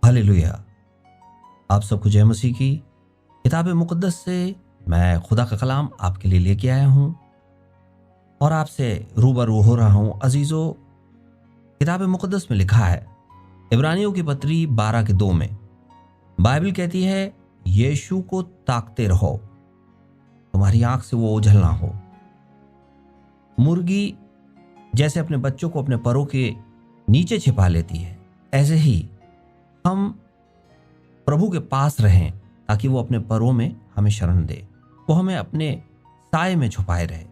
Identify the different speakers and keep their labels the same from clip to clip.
Speaker 1: Hallelujah. आप सबको जय मसीह की। किताब मुक़द्दस से मैं खुदा का कलाम आपके लिए लेके आया हूँ और आपसे रूबरू हो रहा हूँ। अजीज़ों, किताब मुक़द्दस में लिखा है इब्रानियों की पत्री 12:2 में बाइबल कहती है, यीशु को ताकते रहो, तुम्हारी आंख से वो ओझल ना हो। मुर्गी जैसे अपने बच्चों को अपने परों के नीचे छिपा लेती है, ऐसे ही हम प्रभु के पास रहें ताकि वो अपने परों में हमें शरण दे, वो हमें अपने साए में छुपाए रहे।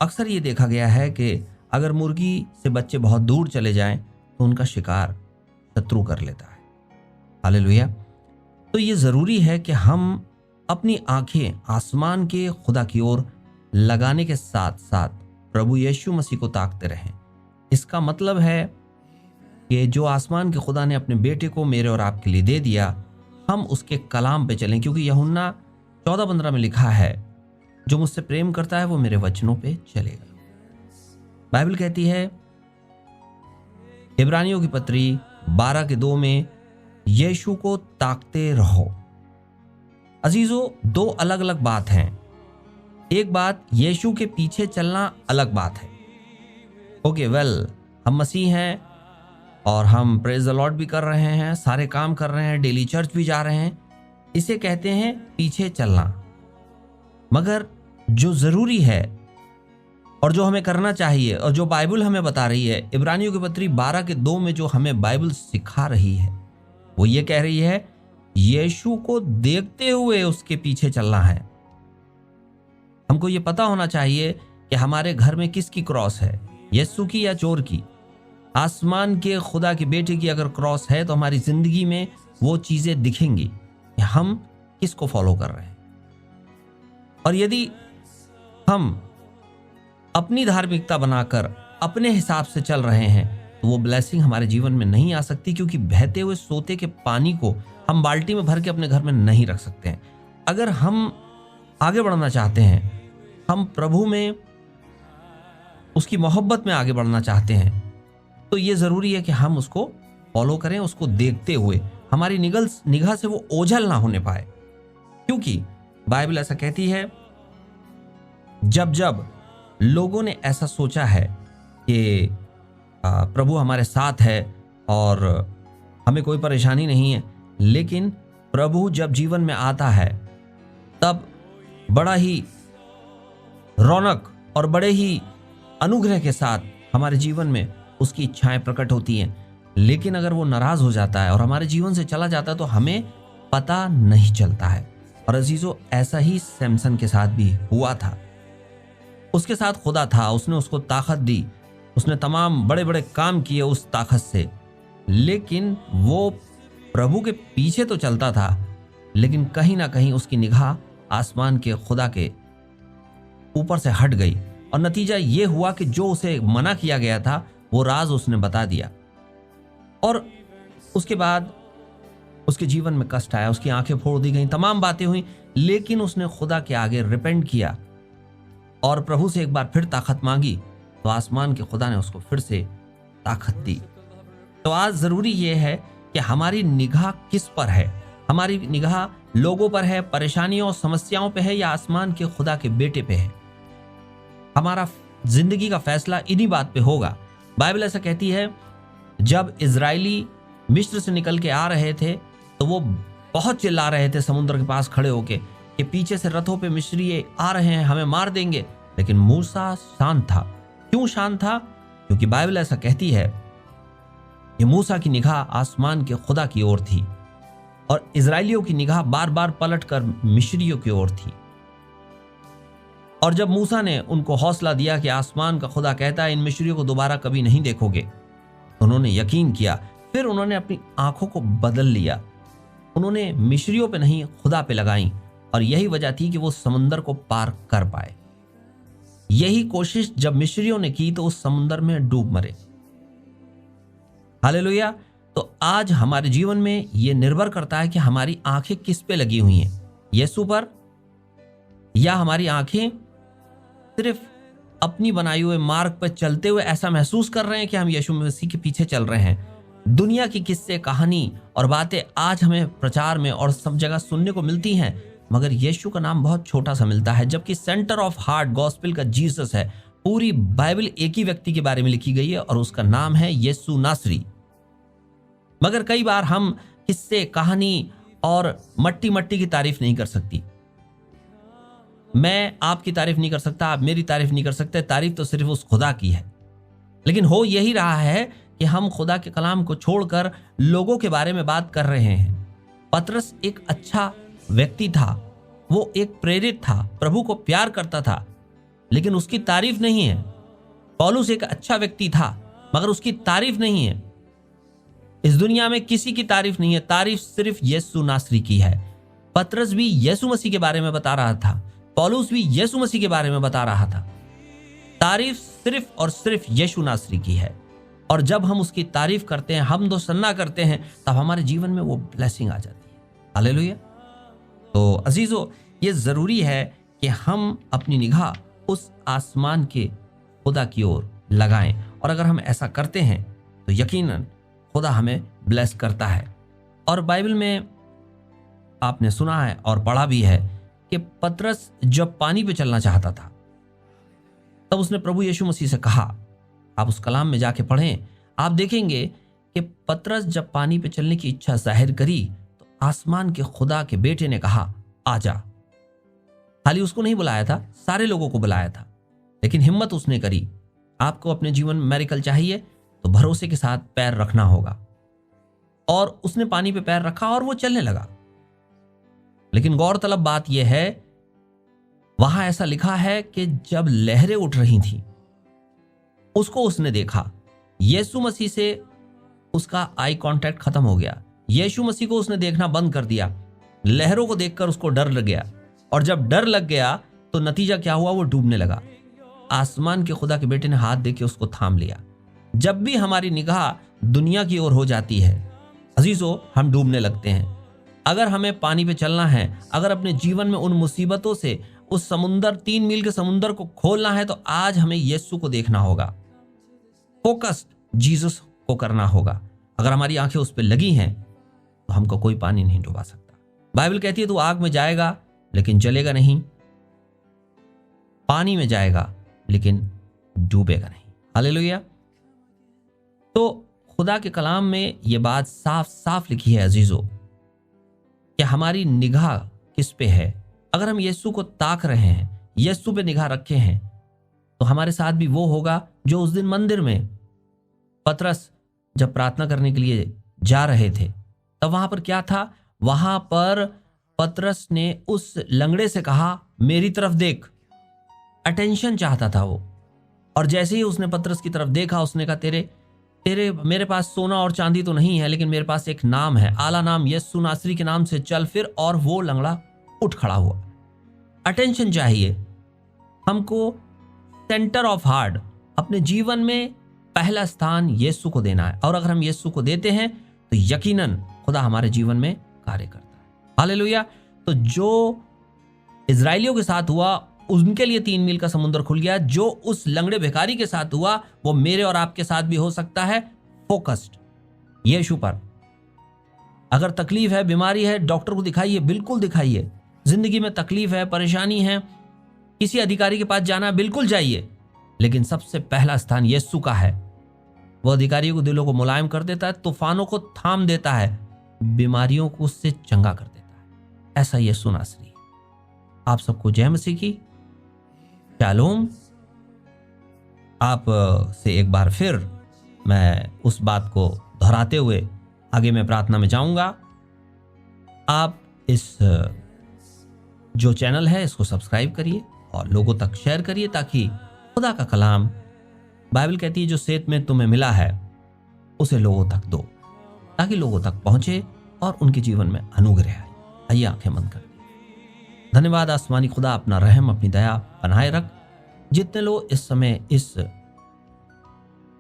Speaker 1: अक्सर ये देखा गया है कि अगर मुर्गी से बच्चे बहुत दूर चले जाएं तो उनका शिकार शत्रु कर लेता है। हालेलुया। तो ये ज़रूरी है कि हम अपनी आंखें आसमान के खुदा की ओर लगाने के साथ साथ प्रभु यीशु मसीह को ताकते रहें। इसका मतलब है कि जो आसमान के खुदा ने अपने बेटे को मेरे और आपके लिए दे दिया, हम उसके कलाम पे चलें, क्योंकि यूहन्ना 14:15 में लिखा है, जो मुझसे प्रेम करता है वो मेरे वचनों पे चलेगा। बाइबल कहती है इब्रानियों की पत्री 12:2 में, यीशु को ताकते रहो। अजीजों, दो अलग अलग बात हैं। एक बात, यीशु के पीछे चलना अलग बात है। ओके वेल, हम मसीह हैं और हम प्रेज द लॉर्ड भी कर रहे हैं, सारे काम कर रहे हैं, डेली चर्च भी जा रहे हैं, इसे कहते हैं पीछे चलना। मगर जो ज़रूरी है और जो हमें करना चाहिए और जो बाइबल हमें बता रही है, इब्रानियों की पत्री 12:2 में जो हमें बाइबल सिखा रही है, वो ये कह रही है, यीशु को देखते हुए उसके पीछे चलना है। हमको ये पता होना चाहिए कि हमारे घर में किसकी क्रॉस है, यीशु की या चोर की। आसमान के खुदा के बेटे की अगर क्रॉस है तो हमारी जिंदगी में वो चीजें दिखेंगी कि हम किसको फॉलो कर रहे हैं। और यदि हम अपनी धार्मिकता बनाकर अपने हिसाब से चल रहे हैं तो वो ब्लेसिंग हमारे जीवन में नहीं आ सकती, क्योंकि बहते हुए सोते के पानी को हम बाल्टी में भर के अपने घर में नहीं रख सकते हैं। अगर हम आगे बढ़ना चाहते हैं, हम प्रभु में उसकी मोहब्बत में आगे बढ़ना चाहते हैं, तो ये ज़रूरी है कि हम उसको फॉलो करें, उसको देखते हुए हमारी निगाह से वो ओझल ना होने पाए। क्योंकि बाइबल ऐसा कहती है, जब जब लोगों ने ऐसा सोचा है कि प्रभु हमारे साथ है और हमें कोई परेशानी नहीं है, लेकिन प्रभु जब जीवन में आता है तब बड़ा ही रौनक और बड़े ही अनुग्रह के साथ हमारे जीवन में उसकी इच्छाएं प्रकट होती हैं। लेकिन अगर वो नाराज हो जाता है और हमारे जीवन से चला जाता है तो हमें पता नहीं चलता है। और अजीजों, ऐसा ही सैमसन के साथ भी हुआ था। उसके साथ खुदा था, उसने उसको ताकत दी, उसने तमाम बड़े बड़े काम किए उस ताकत से, लेकिन वो प्रभु के पीछे तो चलता था, लेकिन कहीं ना कहीं उसकी निगाह आसमान के खुदा के ऊपर से हट गई। और नतीजा ये हुआ कि जो उसे मना किया गया था वो राज उसने बता दिया, और उसके बाद उसके जीवन में कष्ट आया, उसकी आंखें फोड़ दी गई, तमाम बातें हुई। लेकिन उसने खुदा के आगे रिपेंट किया और प्रभु से एक बार फिर ताकत मांगी, तो आसमान के खुदा ने उसको फिर से ताकत दी। तो आज जरूरी ये है कि हमारी निगाह किस पर है? हमारी निगाह लोगों पर है, परेशानियों और समस्याओं पे है, या आसमान के खुदा के बेटे पे है? हमारा जिंदगी का फैसला इन्हीं बात पे होगा। बाइबल ऐसा कहती है, जब इजरायली मिस्र से निकल के आ रहे थे तो वो बहुत चिल्ला रहे थे समुद्र के पास खड़े होके कि पीछे से रथों पे मिस्री आ रहे हैं, हमें मार देंगे। लेकिन मूसा शांत था। क्यों शांत था? क्योंकि बाइबल ऐसा कहती है कि मूसा की निगाह आसमान के खुदा की ओर थी और इजरायलियों की निगाह बार बार पलट कर मिस्रियों की ओर थी। और जब मूसा ने उनको हौसला दिया कि आसमान का खुदा कहता है इन मिस्रियों को दोबारा कभी नहीं देखोगे, उन्होंने यकीन किया। फिर उन्होंने अपनी आंखों को बदल लिया, उन्होंने मिस्रियों पे नहीं खुदा पे लगाई, और यही वजह थी कि वो समुंदर को पार कर पाए। यही कोशिश जब मिस्रियों ने की तो उस समुंदर में डूब मरे। हालेलुया। तो आज हमारे जीवन में यह निर्भर करता है कि हमारी आंखें किस पे लगी हुई हैं, यीशु पर, या हमारी आंखें सिर्फ अपनी बनाई हुए मार्ग पर चलते हुए ऐसा महसूस कर रहे हैं कि हम यीशु मसीह के पीछे चल रहे हैं, दुनिया की किस्से, कहानी और बातें आज हमें प्रचार में और सब जगह सुनने को मिलती हैं, मगर यीशु का नाम बहुत छोटा सा मिलता है, जबकि सेंटर ऑफ हार्ट गॉस्पेल का जीसस है। पूरी बाइबल एक ही व्यक्ति के बारे में लिखी गई है और उसका नाम है यीशु नासरी। मगर कई बार हम किस्से, कहानी और मट्टी मट्टी की तारीफ नहीं कर सकती। मैं आपकी तारीफ नहीं कर सकता, आप मेरी तारीफ नहीं कर सकते, तारीफ तो सिर्फ उस खुदा की है। लेकिन हो यही रहा है कि हम खुदा के कलाम को छोड़कर लोगों के बारे में बात कर रहे हैं। पतरस एक अच्छा व्यक्ति था, वो एक प्रेरित था, प्रभु को प्यार करता था, लेकिन उसकी तारीफ नहीं है। पौलुस एक अच्छा व्यक्ति था, मगर उसकी तारीफ नहीं है। इस दुनिया में किसी की तारीफ नहीं है, तारीफ सिर्फ यीशु नासरी की है। पतरस भी यीशु मसीह के बारे में बता रहा था, पौलुस भी यीशु मसीह के बारे में बता रहा था। तारीफ सिर्फ और सिर्फ यीशु नासरी की है। और जब हम उसकी तारीफ करते हैं, हमदो सन्ना करते हैं, तब हमारे जीवन में वो ब्लेसिंग आ जाती है। हालेलुया। तो अजीजों, ये जरूरी है कि हम अपनी निगाह उस आसमान के खुदा की ओर लगाएं, और अगर हम ऐसा करते हैं तो यकीनन खुदा हमें ब्लेस करता है। और बाइबल में आपने सुना है और पढ़ा भी है कि पतरस जब पानी पे चलना चाहता था, तब उसने प्रभु यीशु मसीह से कहा, आप उस कलाम में जाके पढ़ें, आप देखेंगे कि पतरस जब पानी पे चलने की इच्छा जाहिर करी तो आसमान के खुदा के बेटे ने कहा, आजा। खाली उसको नहीं बुलाया था, सारे लोगों को बुलाया था, लेकिन हिम्मत उसने करी। आपको अपने जीवन में मैरिकल चाहिए तो भरोसे के साथ पैर रखना होगा। और उसने पानी पे पैर रखा और वो चलने लगा। लेकिन गौरतलब बात यह है, वहां ऐसा लिखा है कि जब लहरें उठ रही थी, उसको उसने देखा। यीशु मसीह से उसका आई कांटेक्ट खत्म हो गया। यीशु मसीह को उसने देखना बंद कर दिया। लहरों को देखकर उसको डर लग गया, और जब डर लग गया तो नतीजा क्या हुआ, वो डूबने लगा। आसमान के खुदा के बेटे ने हाथ देके उसको थाम लिया। जब भी हमारी निगाह दुनिया की ओर हो जाती है अजीजों, हम डूबने लगते हैं। अगर हमें पानी पे चलना है, अगर अपने जीवन में उन मुसीबतों से उस समुंदर, 3 मील के समुंदर को खोलना है, तो आज हमें यीशु को देखना होगा, फोकस्ड जीसस को करना होगा। अगर हमारी आंखें उस पर लगी हैं तो हमको कोई पानी नहीं डुबा सकता। बाइबल कहती है तू आग में जाएगा लेकिन जलेगा नहीं, पानी में जाएगा लेकिन डूबेगा नहीं। हालेलुया। तो खुदा के कलाम में यह बात साफ साफ लिखी है अजीजों कि हमारी निगाह किस पे है। अगर हम यीशु को ताक रहे हैं, यीशु पे निगाह रखे हैं, तो हमारे साथ भी वो होगा जो उस दिन मंदिर में पतरस जब प्रार्थना करने के लिए जा रहे थे, तब वहां पर क्या था, वहां पर पतरस ने उस लंगड़े से कहा, मेरी तरफ देख। अटेंशन चाहता था वो। और जैसे ही उसने पतरस की तरफ देखा, उसने कहा, तेरे मेरे पास सोना और चांदी तो नहीं है, लेकिन मेरे पास एक नाम है, आला नाम यीशु नासरी के नाम से चल फिर। और वो लंगड़ा उठ खड़ा हुआ। अटेंशन चाहिए हमको। सेंटर ऑफ हार्ट, अपने जीवन में पहला स्थान यीशु को देना है, और अगर हम यीशु को देते हैं तो यकीनन खुदा हमारे जीवन में कार्य करता है। हालेलुया। तो जो इजराइलियों के साथ हुआ, उनके लिए 3 मील का समुद्र खुल गया। जो उस लंगड़े भिखारी के साथ हुआ, वो मेरे और आपके साथ भी हो सकता है। फोकस्ड यीशु पर। अगर तकलीफ है, बीमारी है, डॉक्टर को दिखाइए, बिल्कुल दिखाइए। जिंदगी में तकलीफ है, परेशानी है, किसी अधिकारी के पास जाना, बिल्कुल जाइए, लेकिन सबसे पहला स्थान यीशु का है। वो अधिकारियों को, दिलों को मुलायम कर देता है, तूफानों को थाम देता है, बीमारियों को उससे चंगा कर देता है। ऐसा यीशु नासरी है। आप सबको जय मसीह की। शालोम। आप से एक बार फिर मैं उस बात को दोहराते हुए आगे मैं प्रार्थना में जाऊंगा। आप इस जो चैनल है इसको सब्सक्राइब करिए और लोगों तक शेयर करिए, ताकि खुदा का कलाम, बाइबल कहती है, जो सेहत में तुम्हें मिला है उसे लोगों तक दो, ताकि लोगों तक पहुंचे और उनके जीवन में अनुग्रह आए। आइए आंखें बंद कर दी। धन्यवाद आसमानी खुदा, अपना रहम, अपनी दया बनाए रख। जितने लोग इस समय इस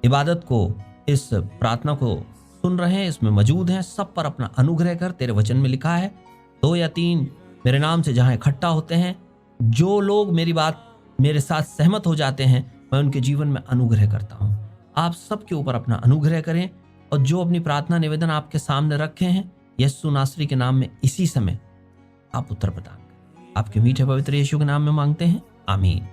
Speaker 1: इबादत को, इस प्रार्थना को सुन रहे हैं, इसमें मौजूद हैं, सब पर अपना अनुग्रह कर। तेरे वचन में लिखा है, 2 या 3 मेरे नाम से जहां इकट्ठा होते हैं, जो लोग मेरी बात मेरे साथ सहमत हो जाते हैं, मैं उनके जीवन में अनुग्रह करता हूं। आप सबके ऊपर अपना अनुग्रह करें और जो अपनी प्रार्थना निवेदन आपके सामने रखे हैं, यीशु नासरी के नाम में इसी समय आप उत्तर प्रदान करें। आपके मीठे पवित्र यीशु के नाम में मांगते हैं, आमीन।